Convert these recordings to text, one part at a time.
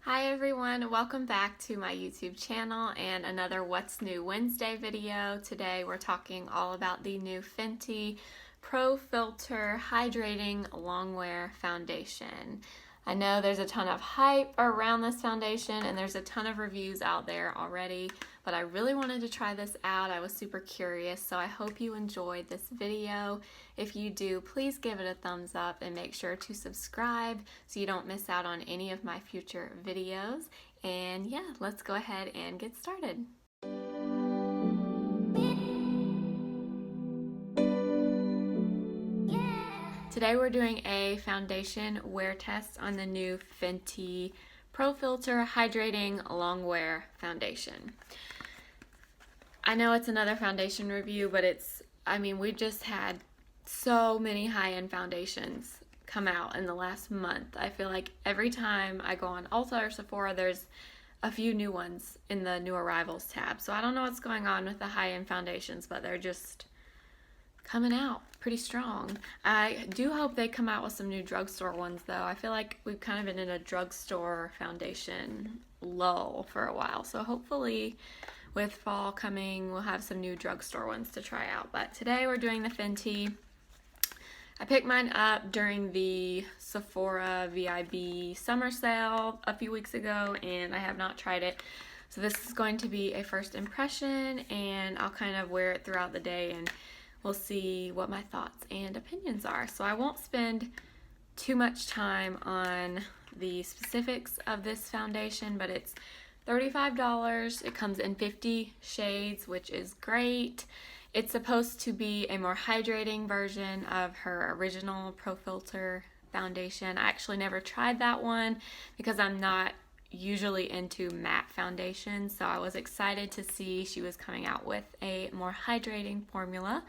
Hi everyone, welcome back to my YouTube channel and another What's New Wednesday video. Today we're talking all about the new Fenty Pro Filt'r Hydrating Longwear Foundation. I know there's a ton of hype around this foundation and there's a ton of reviews out there already, but I really wanted to try this out. I was super curious, so I hope you enjoyed this video. If you do, please give it a thumbs up and make sure to subscribe so you don't miss out on any of my future videos. And yeah, let's go ahead and get started. Today we're doing a foundation wear test on the new Fenty Pro Filt'r Hydrating Longwear Foundation. I know it's another foundation review, but we just had so many high-end foundations come out in the last month. I feel like every time I go on Ulta or Sephora, there's a few new ones in the new arrivals tab. So I don't know what's going on with the high-end foundations, but they're just coming out pretty strong. I do hope they come out with some new drugstore ones though. I feel like we've kind of been in a drugstore foundation lull for a while. So hopefully with fall coming, we'll have some new drugstore ones to try out. But today we're doing the Fenty. I picked mine up during the Sephora VIB summer sale a few weeks ago and I have not tried it. So this is going to be a first impression and I'll kind of wear it throughout the day and we'll see what my thoughts and opinions are. So I won't spend too much time on the specifics of this foundation, but it's $35. It comes in 50 shades, which is great. It's supposed to be a more hydrating version of her original Pro Filt'r foundation. I actually never tried that one because I'm not usually into matte foundation, so I was excited to see she was coming out with a more hydrating formula.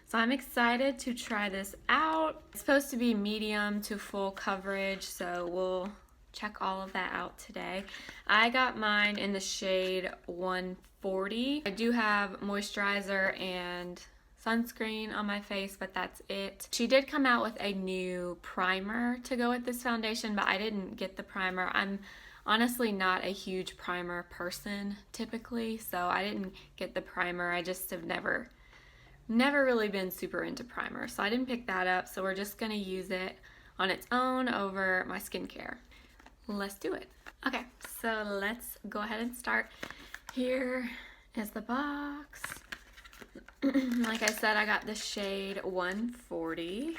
So I'm excited to try this out. It's supposed to be medium to full coverage, so we'll check all of that out today. I got mine in the shade 140. I do have moisturizer and sunscreen on my face, but that's it. She did come out with a new primer to go with this foundation, but I didn't get the primer. I'm honestly not a huge primer person typically, so I didn't get the primer. I just have never really been super into primer, so I didn't pick that up. So we're just gonna use it on its own over my skincare. Let's do it. Okay, so let's go ahead and start. Here is the box. Like I said, I got the shade 140.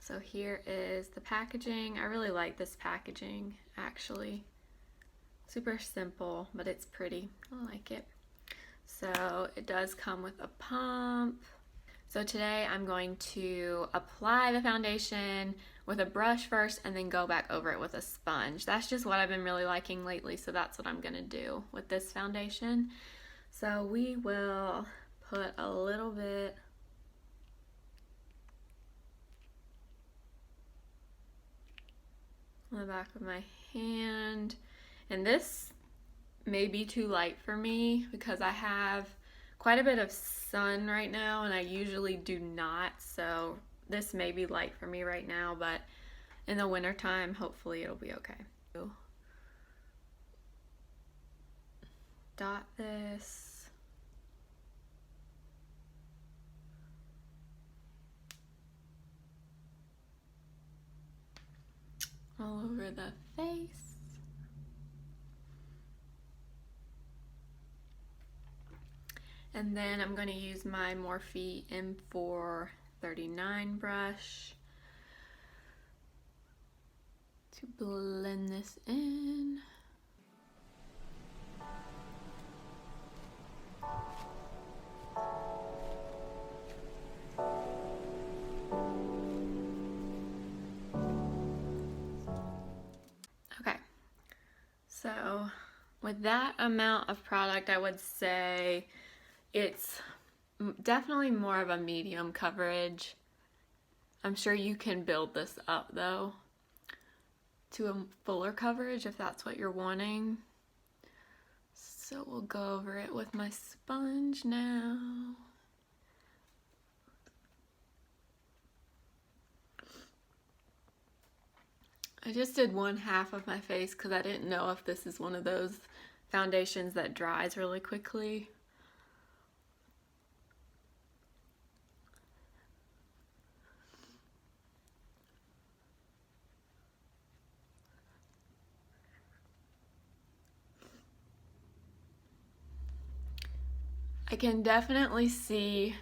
So here is the packaging. I really like this packaging, actually. Super simple, but it's pretty. I like it. So it does come with a pump. So today I'm going to apply the foundation with a brush first and then go back over it with a sponge. That's just what I've been really liking lately, so that's what I'm gonna do with this foundation. So we will put a little bit on the back of my hand, and this may be too light for me because I have quite a bit of sun right now and I usually do not, so this may be light for me right now, but in the winter time hopefully it'll be okay. Dot this. All over the face. And then I'm going to use my Morphe M439 brush to blend this in. Okay, so with that amount of product, I would say it's definitely more of a medium coverage. I'm sure you can build this up though to a fuller coverage if that's what you're wanting. So we'll go over it with my sponge now. I just did one half of my face because I didn't know if this is one of those foundations that dries really quickly. I can definitely see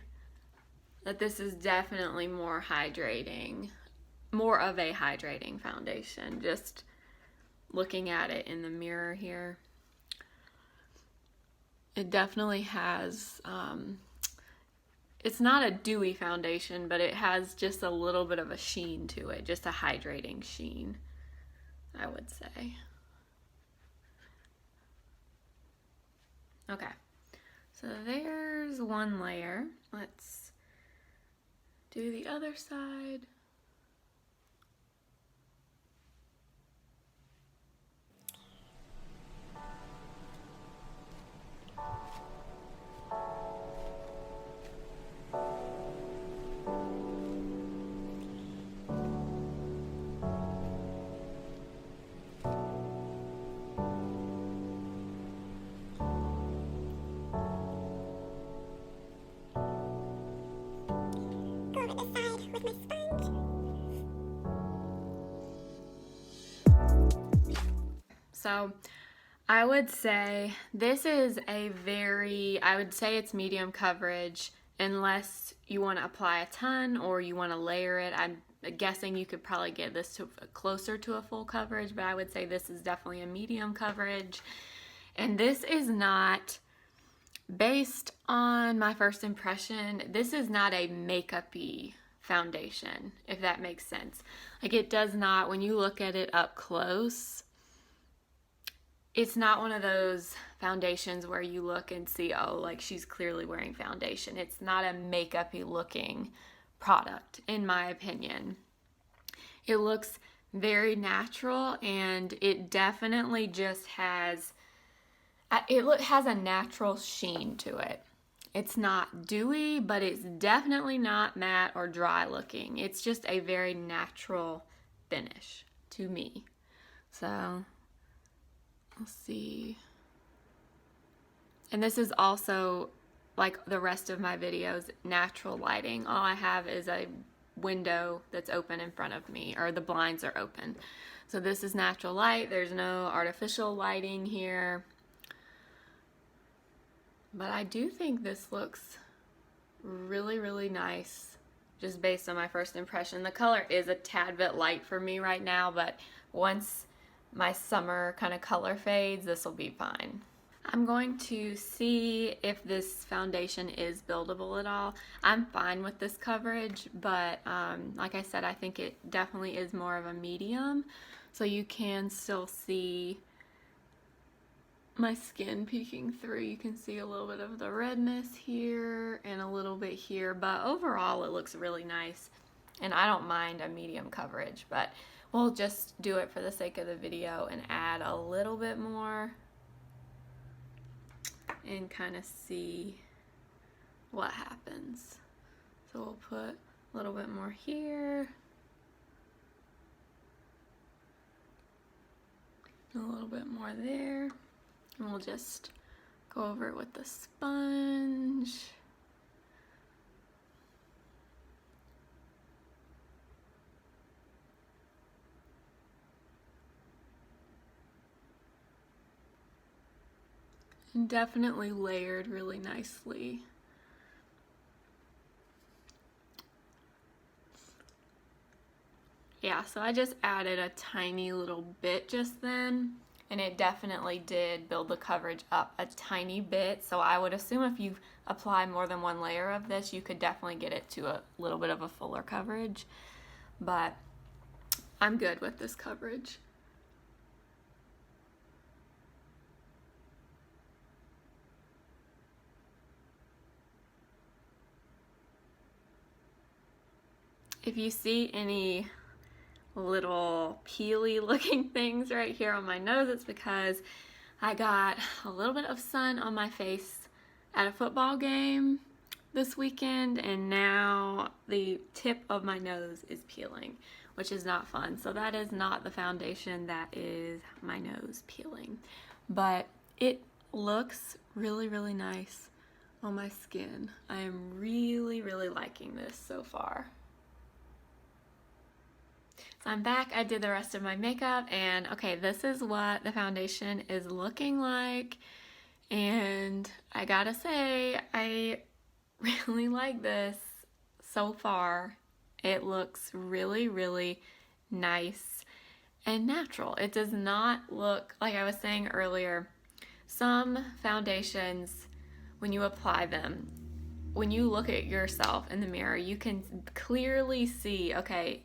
that this is definitely more hydrating, more of a hydrating foundation, just looking at it in the mirror here. It definitely has, it's not a dewy foundation, but it has just a little bit of a sheen to it, just a hydrating sheen, I would say. Okay, so there's one layer. Let's do the other side. So I would say this is I would say it's medium coverage unless you want to apply a ton or you want to layer it. I'm guessing you could probably get this to closer to a full coverage, but I would say this is definitely a medium coverage. And this is not, based on my first impression, this is not a makeup-y foundation, if that makes sense. Like, it does not, when you look at it up close, it's not one of those foundations where you look and see, oh, like she's clearly wearing foundation. It's not a makeup-y looking product, in my opinion. It looks very natural, and it definitely just has, it has a natural sheen to it. It's not dewy, but it's definitely not matte or dry looking. It's just a very natural finish to me. So let's see. And this is also, like the rest of my videos, natural lighting. All I have is a window that's open in front of me, or the blinds are open. So this is natural light. There's no artificial lighting here. But I do think this looks really, really nice, just based on my first impression. The color is a tad bit light for me right now, but once my summer kind of color fades, this will be fine. I'm going to see if this foundation is buildable at all. I'm fine with this coverage, but like I said, I think it definitely is more of a medium, so you can still see my skin peeking through. You can see a little bit of the redness here and a little bit here, but overall it looks really nice, and I don't mind a medium coverage, but we'll just do it for the sake of the video and add a little bit more and kind of see what happens. So we'll put a little bit more here, and a little bit more there, and we'll just go over it with the sponge. And definitely layered really nicely. Yeah, so I just added a tiny little bit just then, and it definitely did build the coverage up a tiny bit. So I would assume if you apply more than one layer of this, you could definitely get it to a little bit of a fuller coverage. But I'm good with this coverage. If you see any little peely looking things right here on my nose, it's because I got a little bit of sun on my face at a football game this weekend, and now the tip of my nose is peeling, which is not fun. So that is not the foundation that is my nose peeling. But it looks really, really nice on my skin. I am really, really liking this so far. So I'm back. I did the rest of my makeup, and okay, this is what the foundation is looking like. And I gotta say, I really like this so far. It looks really, really nice and natural. It does not look, like I was saying earlier, some foundations, when you apply them, when you look at yourself in the mirror, you can clearly see, okay,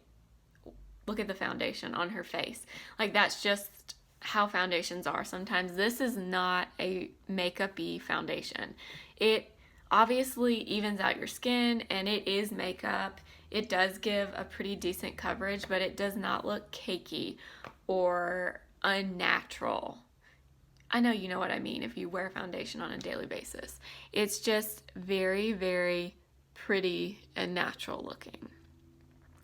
look at the foundation on her face. Like, that's just how foundations are. Sometimes this is not a makeup-y foundation. It obviously evens out your skin, and it is makeup. It does give a pretty decent coverage, but it does not look cakey or unnatural. I know you know what I mean if you wear foundation on a daily basis. It's just very, very pretty and natural looking.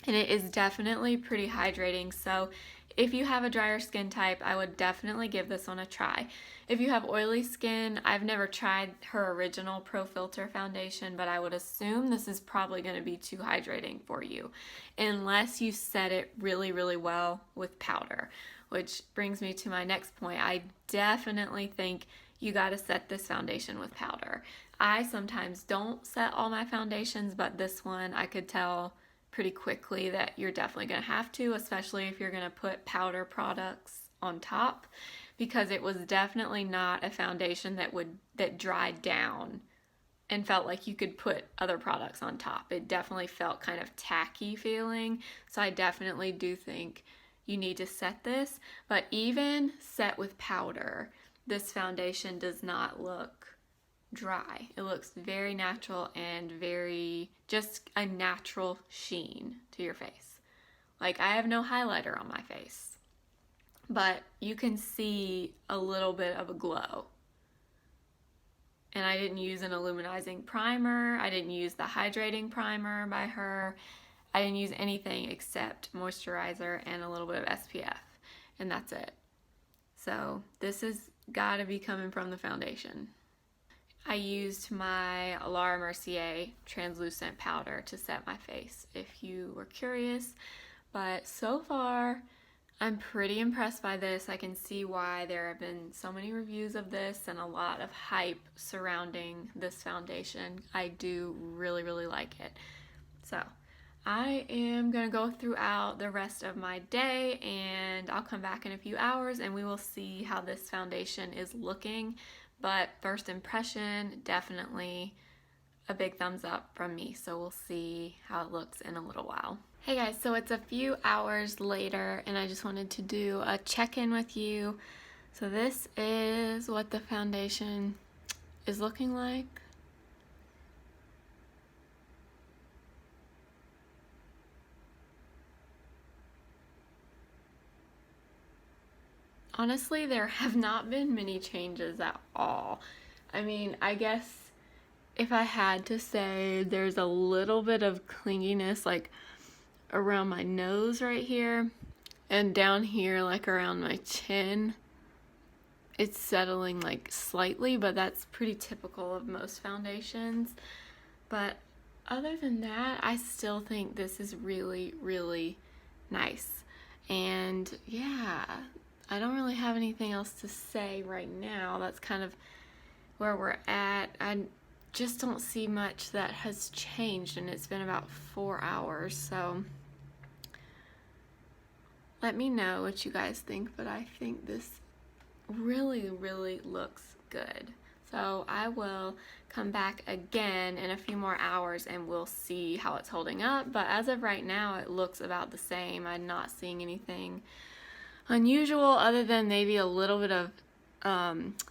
And it is definitely pretty hydrating, so if you have a drier skin type, I would definitely give this one a try. If you have oily skin, I've never tried her original Pro Filter foundation, but I would assume this is probably going to be too hydrating for you, unless you set it really, really well with powder. Which brings me to my next point. I definitely think you got to set this foundation with powder. I sometimes don't set all my foundations, but this one I could tell pretty quickly that you're definitely going to have to, especially if you're going to put powder products on top, because it was definitely not a foundation that dried down and felt like you could put other products on top. It definitely felt kind of tacky feeling, so I definitely do think you need to set this. But even set with powder, this foundation does not look dry. It looks very natural and very just a natural sheen to your face. Like, I have no highlighter on my face, but you can see a little bit of a glow. And I didn't use an illuminizing primer. I didn't use the hydrating primer by her. I didn't use anything except moisturizer and a little bit of SPF, and that's it. So this has got to be coming from the foundation. I used my Laura Mercier translucent powder to set my face, if you were curious. But so far, I'm pretty impressed by this. I can see why there have been so many reviews of this and a lot of hype surrounding this foundation. I do really, really like it. So I am going to go throughout the rest of my day, and I'll come back in a few hours and we will see how this foundation is looking. But first impression, definitely a big thumbs up from me. So we'll see how it looks in a little while. Hey guys, so it's a few hours later and I just wanted to do a check-in with you. So this is what the foundation is looking like. Honestly, there have not been many changes at all. I mean, I guess if I had to say, there's a little bit of clinginess like around my nose right here and down here like around my chin. It's settling like slightly, but that's pretty typical of most foundations. But other than that, I still think this is really, really nice. And yeah, I don't really have anything else to say right now. That's kind of where we're at. I just don't see much that has changed, and it's been about 4 hours, so let me know what you guys think, but I think this really, really looks good. So I will come back again in a few more hours and we'll see how it's holding up, but as of right now, it looks about the same. I'm not seeing anything unusual other than maybe a little bit of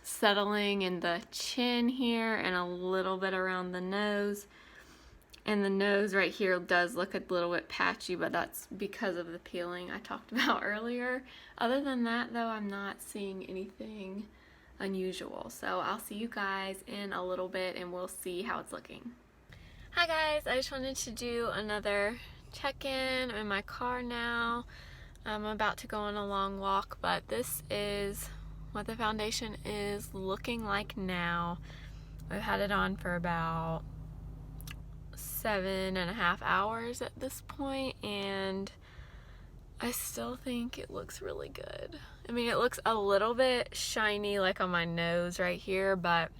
settling in the chin here and a little bit around the nose. And the nose right here does look a little bit patchy, but that's because of the peeling I talked about earlier. Other than that, though, I'm not seeing anything unusual. So I'll see you guys in a little bit and we'll see how it's looking. Hi guys, I just wanted to do another check-in. I'm in my car now. I'm about to go on a long walk, but this is what the foundation is looking like now. I've had it on for about 7.5 hours at this point, and I still think it looks really good. I mean, it looks a little bit shiny like on my nose right here, but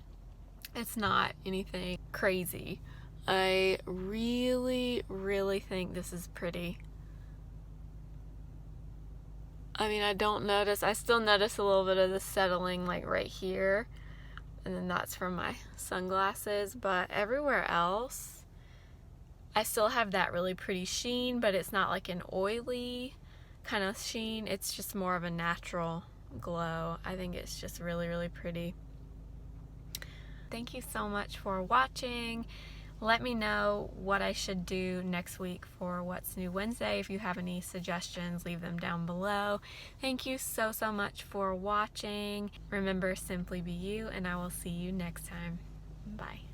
it's not anything crazy. I really, really think this is pretty. I mean, I still notice a little bit of the settling like right here, and then that's from my sunglasses, but everywhere else I still have that really pretty sheen, but it's not like an oily kind of sheen. It's just more of a natural glow. I think it's just really, really pretty. Thank you so much for watching. Let me know what I should do next week for What's New Wednesday. If you have any suggestions, leave them down below. Thank you so, so much for watching. Remember, simply be you, and I will see you next time. Bye.